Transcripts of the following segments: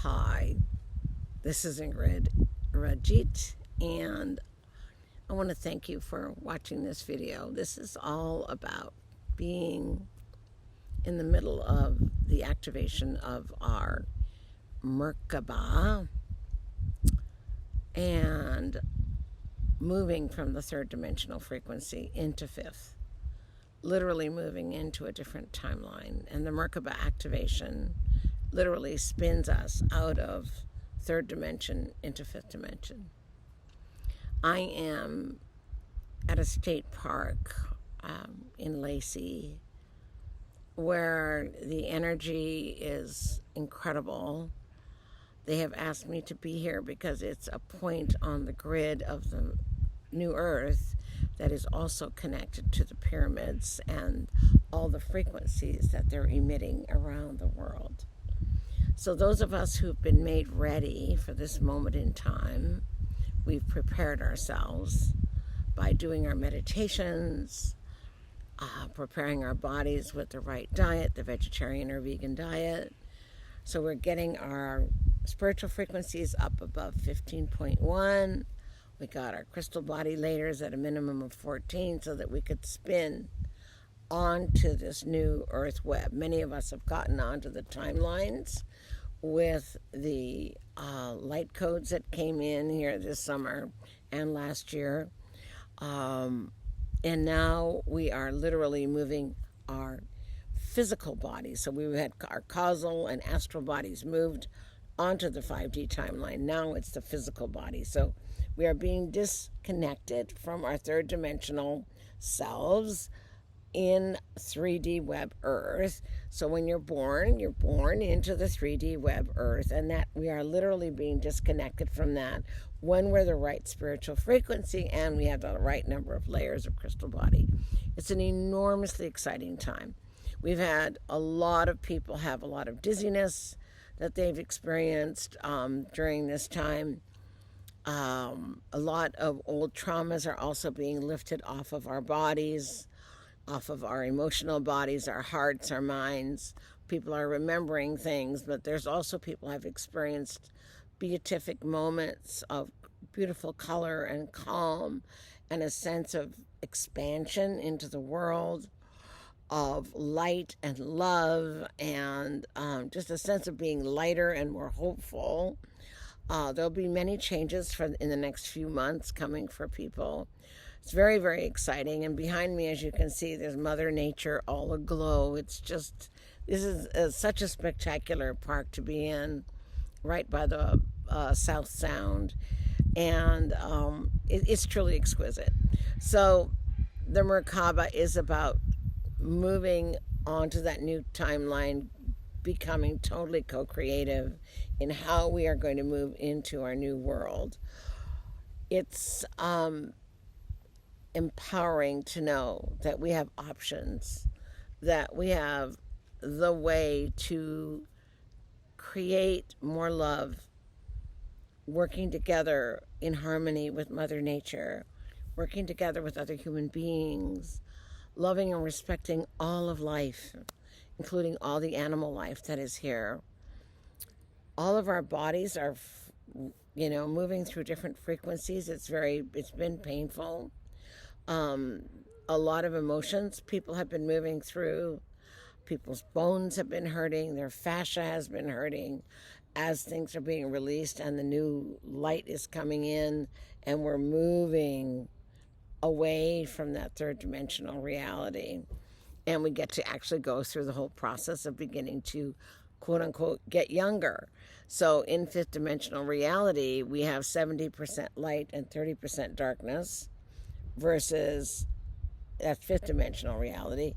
Hi, this is Rajith, and I want to thank you for watching this video. This is all about being in the middle of the activation of our Merkaba and moving from the third dimensional frequency into fifth, literally moving into a different timeline. And the Merkaba activation literally spins us out of third dimension into fifth dimension. I am at a state park in Lacey where the energy is incredible. They have asked me to be here because it's a point on the grid of the new earth that is also connected to the pyramids and all the frequencies that they're emitting around the world. So those of us who've been made ready for this moment in time, we've prepared ourselves by doing our meditations, preparing our bodies with the right diet, the vegetarian or vegan diet. So we're getting our spiritual frequencies up above 15.1. We got our crystal body layers at a minimum of 14 so that we could spin onto this new earth web. Many of us have gotten onto the timelines with the light codes that came in here this summer and last year. And now we are literally moving our physical bodies. So we had our causal and astral bodies moved onto the 5D timeline. Now it's the physical body. So we are being disconnected from our third dimensional selves in 3D web earth. So when you're born into the 3D web earth, and that we are literally being disconnected from that when we're the right spiritual frequency and we have the right number of layers of crystal body. It's an enormously exciting time. We've had a lot of people have a lot of dizziness that they've experienced during this time. A lot of old traumas are also being lifted off of our bodies, off of our emotional bodies, our hearts, our minds. People are remembering things, but there's also people have experienced beatific moments of beautiful color and calm and a sense of expansion into the world, of light and love, and just a sense of being lighter and more hopeful. There'll be many changes in the next few months coming for people. It's very, very exciting. And behind me, as you can see, there's Mother Nature all aglow. It's just, this is such a spectacular park to be in, right by the South Sound. And it's truly exquisite. So the Merkaba is about moving onto that new timeline, becoming totally co-creative in how we are going to move into our new world. It's empowering to know that we have options, that we have the way to create more love, working together in harmony with Mother Nature, working together with other human beings, loving and respecting all of life, including all the animal life that is here. All of our bodies are, moving through different frequencies. It's been painful. A lot of emotions people have been moving through. People's bones have been hurting. Their fascia has been hurting as things are being released and the new light is coming in, and we're moving away from that third dimensional reality. And we get to actually go through the whole process of beginning to, quote unquote, get younger. So in fifth dimensional reality, we have 70% light and 30% darkness, versus that fifth dimensional reality.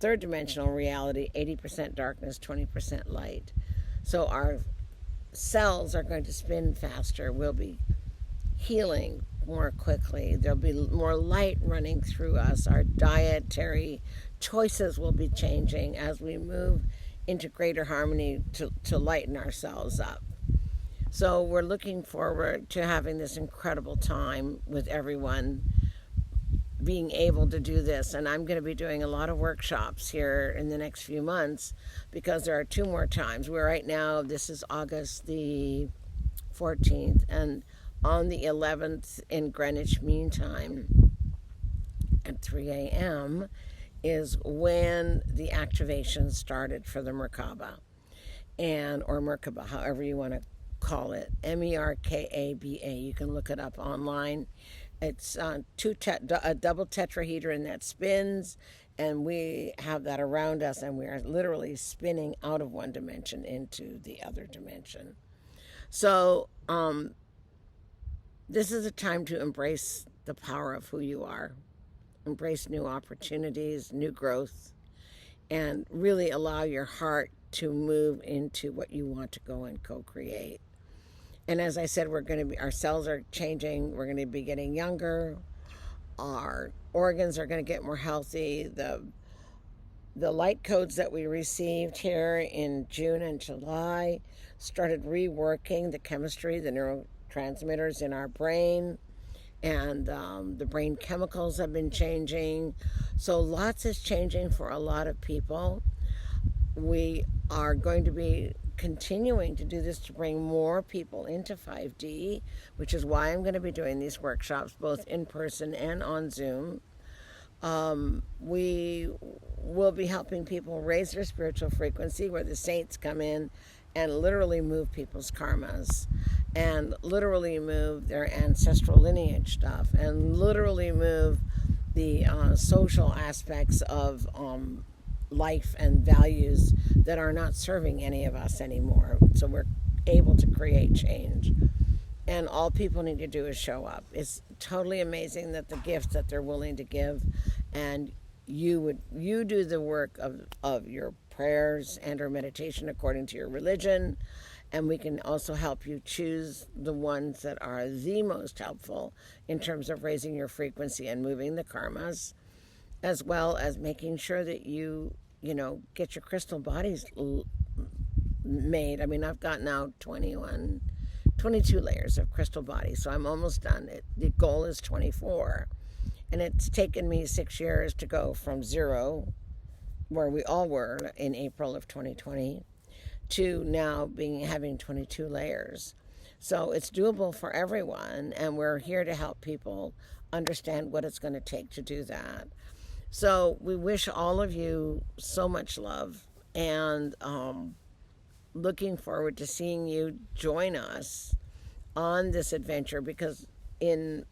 Third dimensional reality, 80% darkness, 20% light. So our cells are going to spin faster. We'll be healing more quickly. There'll be more light running through us. Our dietary choices will be changing as we move into greater harmony to lighten ourselves up. So we're looking forward to having this incredible time with everyone. being able to do this. And I'm going to be doing a lot of workshops here in the next few months, because there are 2 more times. We're right now, this is August the 14th, and on the 11th in Greenwich Mean Time at 3 a.m. is when the activation started for the Merkaba, or Merkaba, however you want to call it, Merkaba. You can look it up online. It's a double tetrahedron that spins, and we have that around us, and we are literally spinning out of one dimension into the other dimension. So this is a time to embrace the power of who you are, embrace new opportunities, new growth, and really allow your heart to move into what you want to go and co-create. And as I said, our cells are changing. We're going to be getting younger. Our organs are going to get more healthy. The light codes that we received here in June and July started reworking the chemistry, the neurotransmitters in our brain, and the brain chemicals have been changing. So lots is changing for a lot of people. We are going to be continuing to do this to bring more people into 5D, which is why I'm going to be doing these workshops both in person and on Zoom. We will be helping people raise their spiritual frequency, where the saints come in and literally move people's karmas, and literally move their ancestral lineage stuff, and literally move the social aspects of life and values that are not serving any of us anymore. So we're able to create change. And all people need to do is show up. It's totally amazing that the gifts that they're willing to give, and you do the work of your prayers and or meditation according to your religion, and we can also help you choose the ones that are the most helpful in terms of raising your frequency and moving the karmas, as well as making sure that you get your crystal bodies made. I mean, I've got now 22 layers of crystal bodies, so I'm almost done. The goal is 24. And it's taken me 6 years to go from 0, where we all were in April of 2020, to now having 22 layers. So it's doable for everyone, and we're here to help people understand what it's going to take to do that. So we wish all of you so much love, and looking forward to seeing you join us on this adventure, because in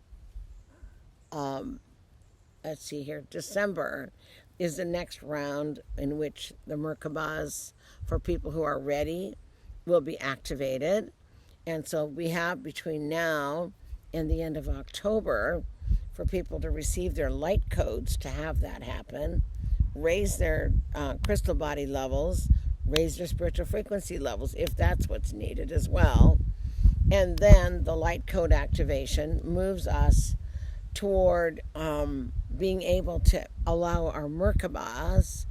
let's see here, December is the next round in which the Merkabas, for people who are ready, will be activated. And so we have between now and the end of October for people to receive their light codes to have that happen, raise their crystal body levels, raise their spiritual frequency levels, if that's what's needed as well. And then the light code activation moves us toward being able to allow our Merkabas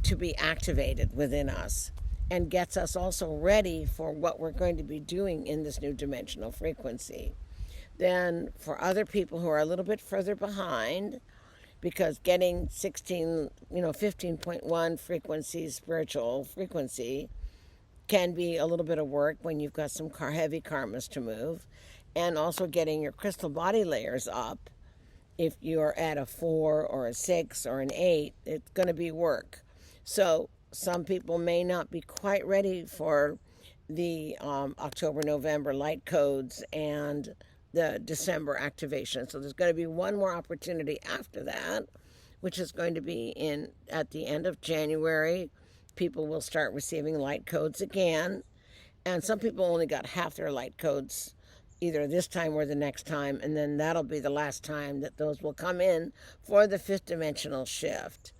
to be activated within us, and gets us also ready for what we're going to be doing in this new dimensional frequency. Then for other people who are a little bit further behind, because getting 15.1 frequency, spiritual frequency, can be a little bit of work when you've got some heavy karmas to move, and also getting your crystal body layers up. If you're at a 4 or a 6 or an 8, it's going to be work. So some people may not be quite ready for the October, November light codes and the December activation. So there's going to be one more opportunity after that, which is going to be at the end of January. People will start receiving light codes again. And some people only got half their light codes either this time or the next time, and then that'll be the last time that those will come in for the 5th dimensional shift.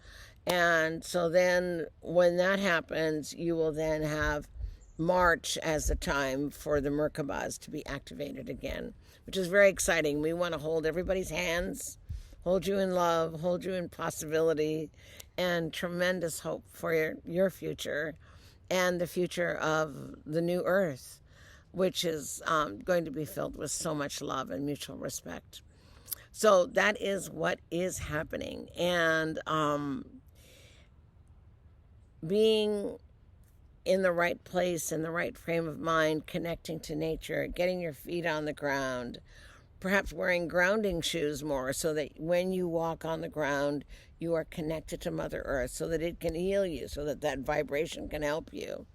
And so then when that happens, you will then have March as the time for the Merkabas to be activated again, which is very exciting. We want to hold everybody's hands, hold you in love, hold you in possibility, and tremendous hope for your future and the future of the new earth, which is going to be filled with so much love and mutual respect. So that is what is happening. And being in the right place, in the right frame of mind, connecting to nature, getting your feet on the ground, perhaps wearing grounding shoes more so that when you walk on the ground, you are connected to Mother Earth so that it can heal you, so that that vibration can help you.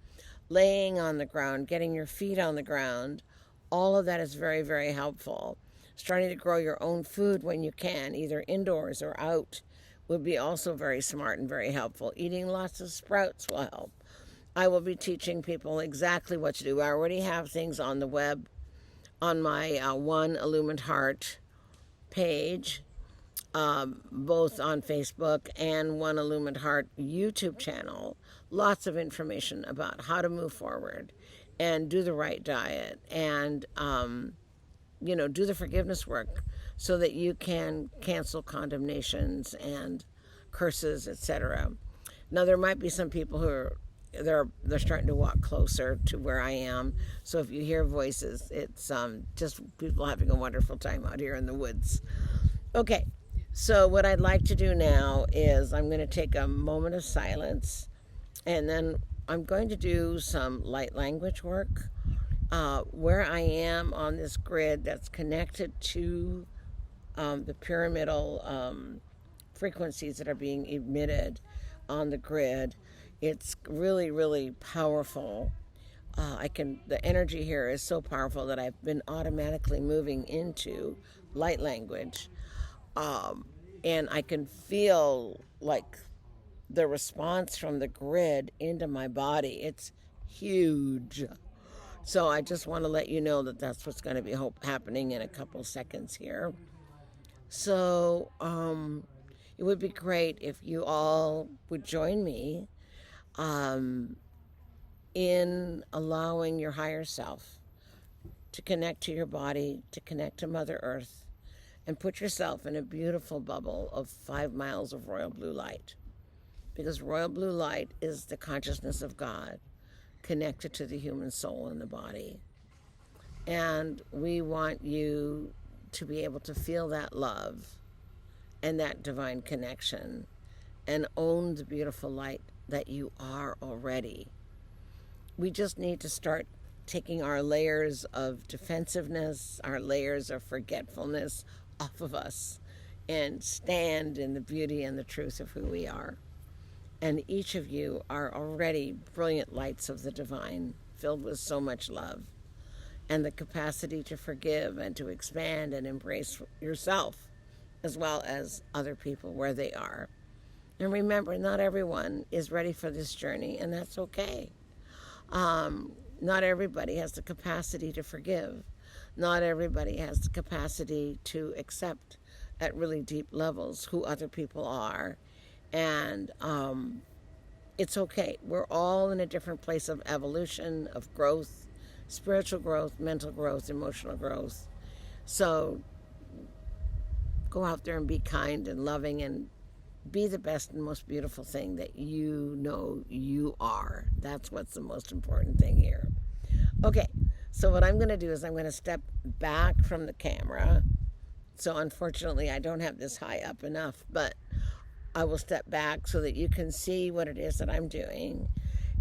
Laying on the ground, getting your feet on the ground, all of that is very, very helpful. Starting to grow your own food when you can, either indoors or out, would be also very smart and very helpful. Eating lots of sprouts will help. I will be teaching people exactly what to do. I already have things on the web on my One Illumined Heart page, both on Facebook and One Illumined Heart YouTube channel. Lots of information about how to move forward and do the right diet and, do the forgiveness work so that you can cancel condemnations and curses, etc. Now, there might be some people who are they're starting to walk closer to where I am. So if you hear voices, it's just people having a wonderful time out here in the woods. Okay, so what I'd like to do now is I'm going to take a moment of silence, and then I'm going to do some light language work where I am on this grid that's connected to the pyramidal frequencies that are being emitted on the grid. It's really, really powerful. The energy here is so powerful that I've been automatically moving into light language. And I can feel like the response from the grid into my body. It's huge. So I just want to let you know that that's what's going to be happening in a couple seconds here. So it would be great if you all would join me in allowing your higher self to connect to your body, to connect to Mother Earth, and put yourself in a beautiful bubble of 5 miles of royal blue light. Because royal blue light is the consciousness of God connected to the human soul and the body. And we want you to be able to feel that love and that divine connection and own the beautiful light that you are already. We just need to start taking our layers of defensiveness, our layers of forgetfulness off of us and stand in the beauty and the truth of who we are. And each of you are already brilliant lights of the divine, filled with so much love and the capacity to forgive and to expand and embrace yourself as well as other people where they are. And remember, not everyone is ready for this journey, and that's okay. Not everybody has the capacity to forgive. Not everybody has the capacity to accept at really deep levels who other people are. And it's okay. We're all in a different place of evolution, of growth, spiritual growth, mental growth, emotional growth. So go out there and be kind and loving and be the best and most beautiful thing that you know you are. That's what's the most important thing here. Okay, so what I'm going to do is I'm going to step back from the camera. So unfortunately, I don't have this high up enough, but I will step back so that you can see what it is that I'm doing.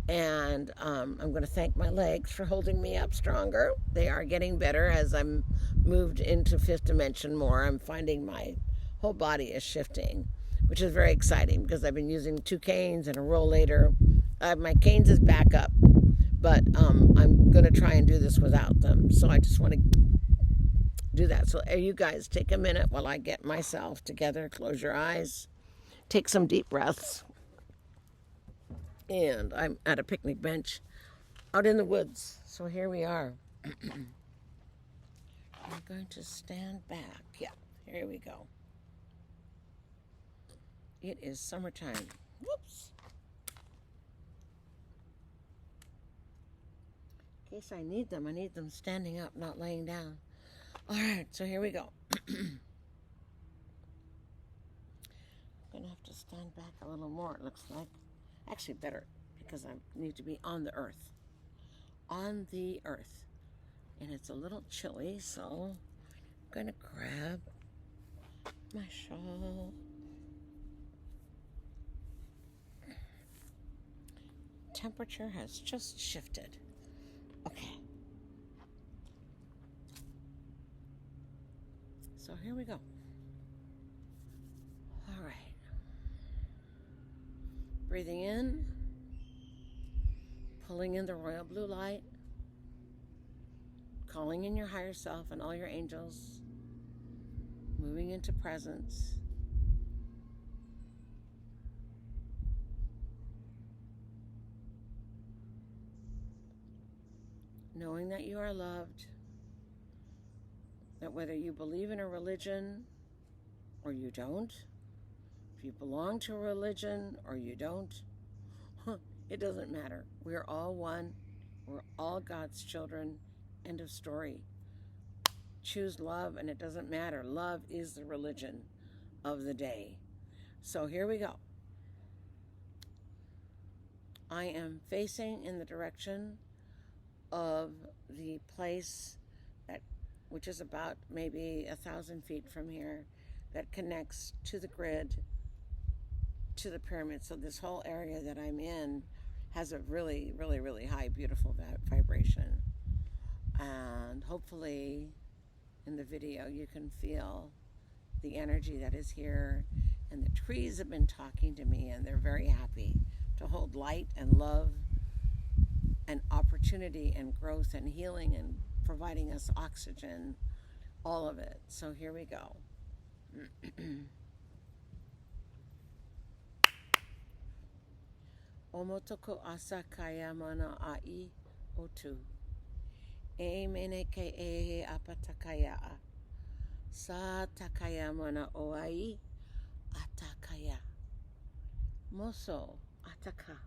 And I'm going to thank my legs for holding me up stronger. They are getting better as I'm moved into fifth dimension more. I'm finding my whole body is shifting, which is very exciting because I've been using 2 canes and a rollator. My canes is back up, but I'm going to try and do this without them. So I just want to do that. So you guys take a minute while I get myself together. Close your eyes. Take some deep breaths. And I'm at a picnic bench out in the woods. So here we are. I'm going to stand back. Yeah, here we go. It is summertime. Whoops. In case I need them standing up, not laying down. All right, so here we go. I'm going to have to stand back a little more, it looks like. Actually, better, because I need to be on the earth. On the earth. And it's a little chilly, so I'm going to grab My shawl. Temperature has just shifted. Okay. So here we go. All right. Breathing in, pulling in the royal blue light, calling in your higher self and all your angels, moving into presence. Knowing that you are loved, that whether you believe in a religion or you don't, if you belong to a religion or you don't, it doesn't matter. We're all one. We're all God's children. End of story. Choose love, and it doesn't matter. Love is the religion of the day. So here we go. I am facing in the direction of the place that, which is about maybe 1,000 feet from here, that connects to the grid, to the pyramid. So this whole area that I'm in has a really, really, really high, beautiful vibration. And hopefully in the video you can feel the energy that is here. And the trees have been talking to me, and they're very happy to hold light and love and opportunity and growth and healing and providing us oxygen, all of it. So here we go. Omotoko asa kaya mana ai otu. E mene ke e apatakaya. Sa takaya mana oai atakaya. Moso ataka.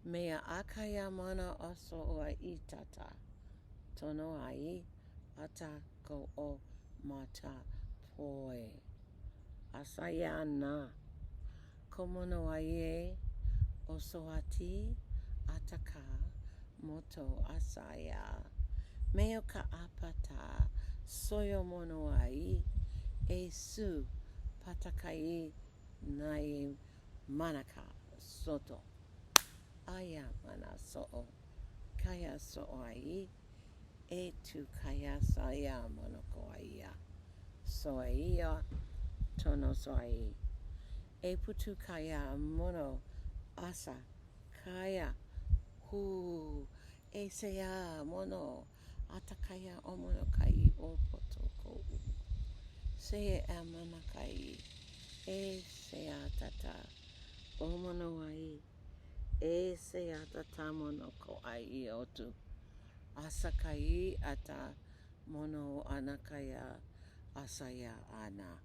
Mea akaya mana oso o itata. Tono ai ata ko o mata poi. Asayana. Komono ai oso ati ataka moto asaya. Meo ka apata soyo mono ai e su patakai nai manaka soto. Aya mana so'o kaya so'o ai e tu kaya saya monoko aia soia tono soi e putu kaya mono asa kaya hu e seya mono atakaya o mono kai o potoko se amana kai e seya tata o mono ai e se ata mono ko ai otu asakai ata mono anakaya asaya ana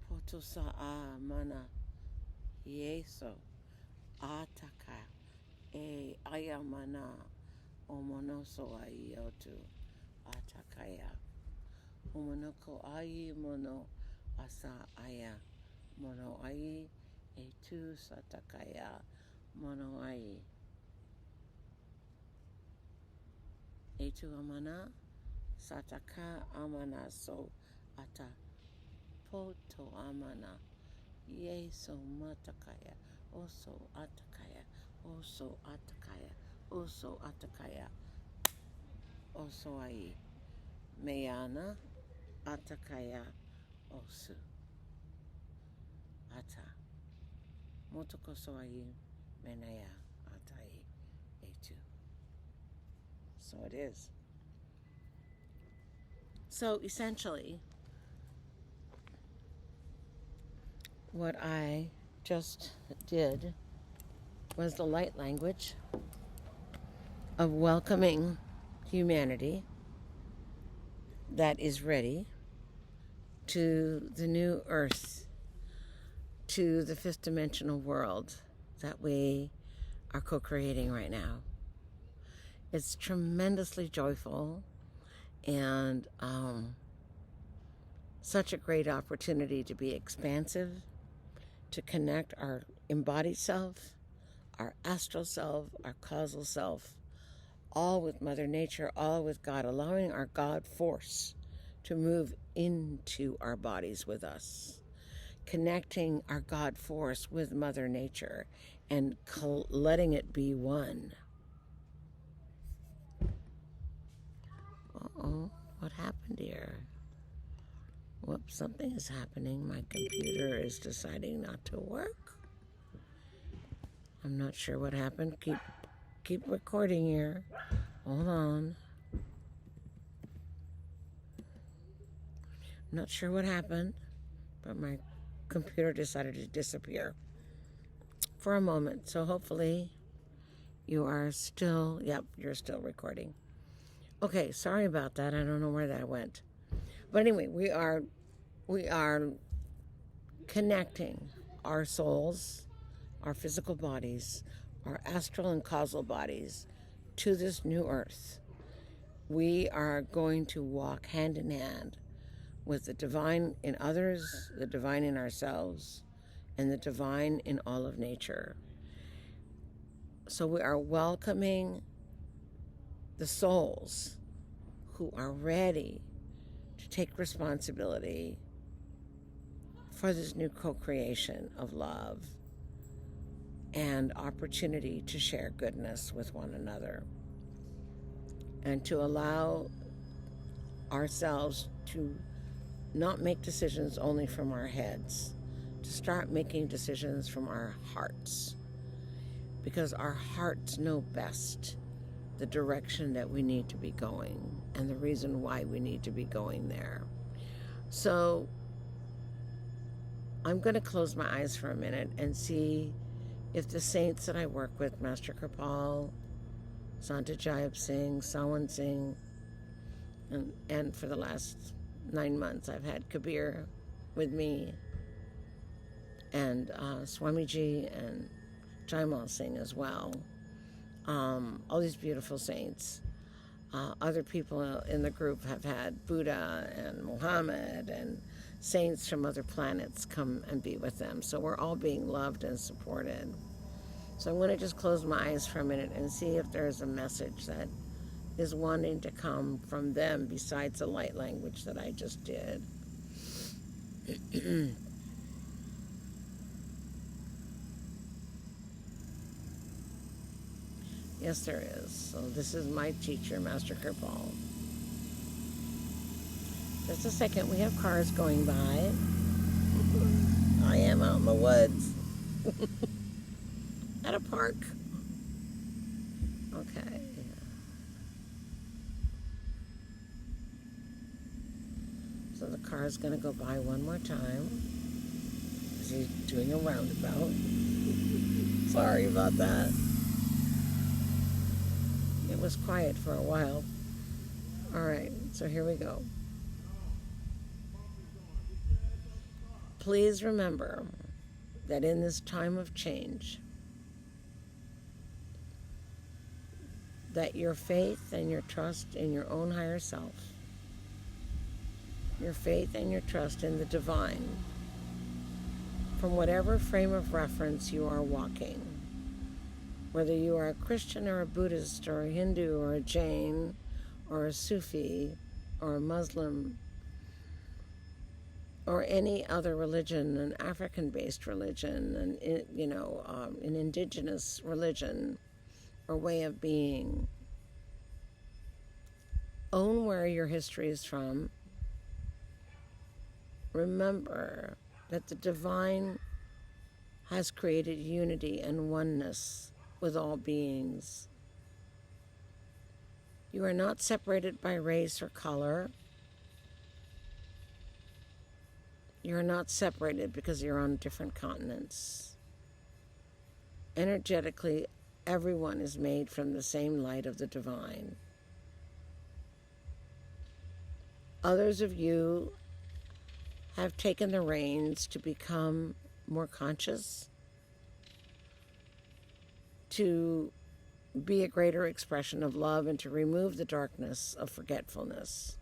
potosa a mana yeso ataka e ayamana o mono so ai otu atakaya o mono ko ai mono asa aya mono ai e tu satakaya mono ai e tu amana sataka amana so ata poto amana yeso matakaya oso atakaya oso atakaya oso atakaya oso ai meana atakaya osu ata motoko so ai menaya atai etu. So it is. So essentially, what I just did was the light language of welcoming humanity that is ready to the new earth, to the fifth dimensional world that we are co-creating right now. It's tremendously joyful and such a great opportunity to be expansive, to connect our embodied self, our astral self, our causal self, all with Mother Nature, all with God, allowing our God force to move into our bodies with us, connecting our God force with Mother Nature and letting it be one. Uh-oh, what happened here? Whoops, something is happening. My computer is deciding not to work. I'm not sure what happened. Keep recording here. Hold on. I'm not sure what happened, but my computer decided to disappear for a moment. So hopefully you are still, yep, you're still recording. Okay, sorry about that. I don't know where that went. But anyway, we are connecting our souls, our physical bodies, our astral and causal bodies to this new earth. We are going to walk hand in hand with the divine in others, the divine in ourselves, and the divine in all of nature. So we are welcoming the souls who are ready to take responsibility for this new co-creation of love and opportunity to share goodness with one another, and to allow ourselves to not make decisions only from our heads, to start making decisions from our hearts, because our hearts know best the direction that we need to be going and the reason why we need to be going there. So I'm going to close my eyes for a minute and see if the saints that I work with, Master Kripal, Santa Jayab Singh, Sawan Singh, and for the last 9 months I've had Kabir with me, and Swamiji and Jaimal Singh as well. All these beautiful saints. Other people in the group have had Buddha and Muhammad and saints from other planets come and be with them. So we're all being loved and supported. So I'm going to just close my eyes for a minute and see if there's a message that is wanting to come from them besides the light language that I just did. Yes, there is. So this is my teacher, Master Kripal. Just a second, we have cars going by. I am out in the woods. At a park. Okay. So the car is going to go by one more time. He's doing a roundabout. Sorry about that. It was quiet for a while. All right, so here we go. Please remember that in this time of change, that your faith and your trust in your own higher self, your faith and your trust in the divine, from whatever frame of reference you are walking, whether you are a Christian or a Buddhist or a Hindu or a Jain or a Sufi or a Muslim or any other religion, an African-based religion, an indigenous religion or way of being, own where your history is from. Remember that the divine has created unity and oneness with all beings. You are not separated by race or color. You are not separated because you're on different continents. Energetically, everyone is made from the same light of the divine. Others of you have taken the reins to become more conscious, to be a greater expression of love, and to remove the darkness of forgetfulness.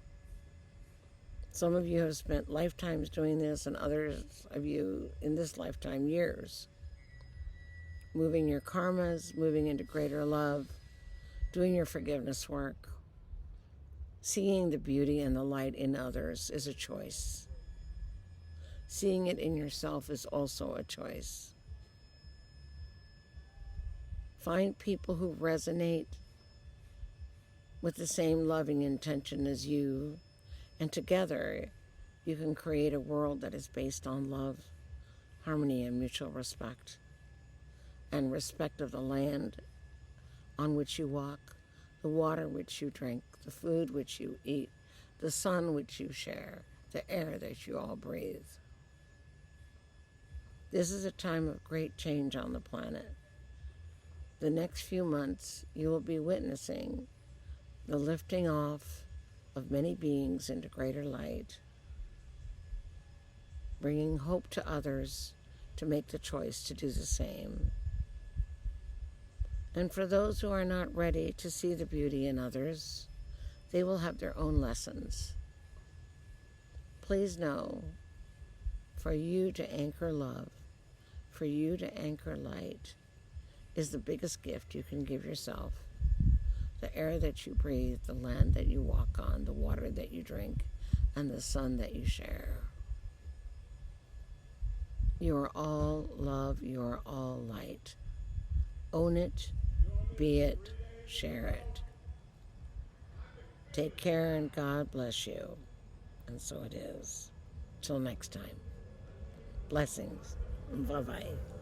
Some of you have spent lifetimes doing this, and others of you in this lifetime, years. Moving your karmas, moving into greater love, doing your forgiveness work. Seeing the beauty and the light in others is a choice. Seeing it in yourself is also a choice. Find people who resonate with the same loving intention as you, and together you can create a world that is based on love, harmony, and mutual respect, and respect of the land on which you walk, the water which you drink, the food which you eat, the sun which you share, the air that you all breathe. This is a time of great change on the planet. The next few months, you will be witnessing the lifting off of many beings into greater light, bringing hope to others to make the choice to do the same. And for those who are not ready to see the beauty in others, they will have their own lessons. Please know, for you to anchor love, for you to anchor light, is the biggest gift you can give yourself. The air that you breathe, the land that you walk on, the water that you drink, and the sun that you share. You are all love, you are all light. Own it, be it, share it. Take care and God bless you. And so it is. Till next time. Blessings. Bye-bye.